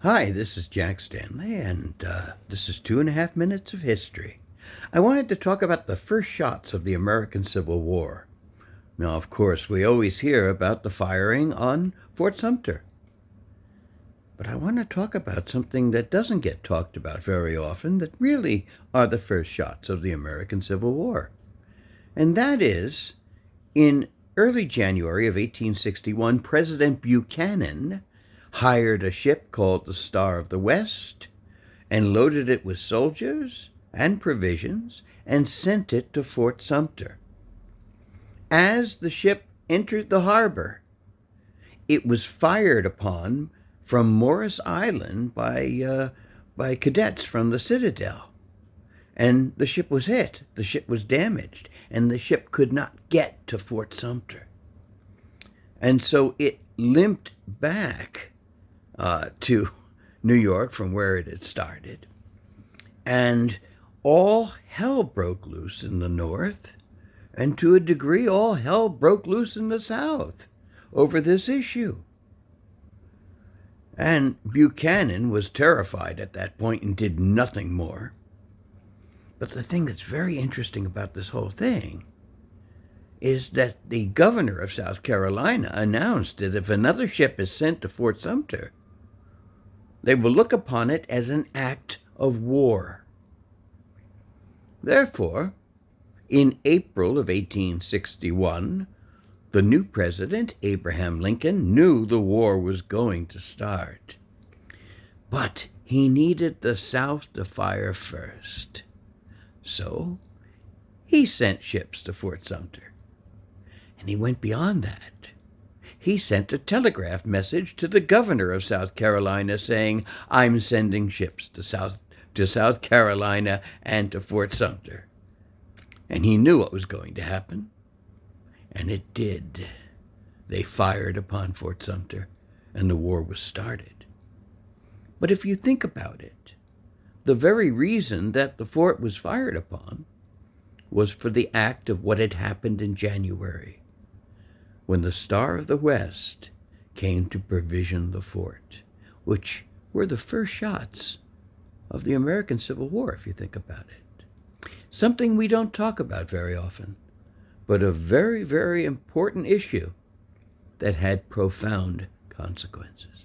Hi, this is Jack Stanley, and this is 2.5 Minutes of History. I wanted to talk about the first shots of the American Civil War. Now, of course, we always hear about the firing on Fort Sumter. But I want to talk about something that doesn't get talked about very often, that really are the first shots of the American Civil War. And that is, in early January of 1861, President Buchanan hired a ship called the Star of the West and loaded it with soldiers and provisions and sent it to Fort Sumter. As the ship entered the harbor, it was fired upon from Morris Island by cadets from the Citadel. And the ship was hit, the ship was damaged, and the ship could not get to Fort Sumter. And so it limped back to New York from where it had started. And all hell broke loose in the North, and to a degree all hell broke loose in the South over this issue. And Buchanan was terrified at that point and did nothing more. But the thing that's very interesting about this whole thing is that the governor of South Carolina announced that if another ship is sent to Fort Sumter, they will look upon it as an act of war. Therefore, in April of 1861, the new president, Abraham Lincoln, knew the war was going to start. But he needed the South to fire first. So he sent ships to Fort Sumter. And he went beyond that. He sent a telegraph message to the governor of South Carolina saying, "I'm sending ships to South Carolina and to Fort Sumter." And he knew what was going to happen. And it did. They fired upon Fort Sumter, and the war was started. But if you think about it, the very reason that the fort was fired upon was for the act of what had happened in January, when the Star of the West came to provision the fort, which were the first shots of the American Civil War, if you think about it. Something we don't talk about very often, but a very, very important issue that had profound consequences.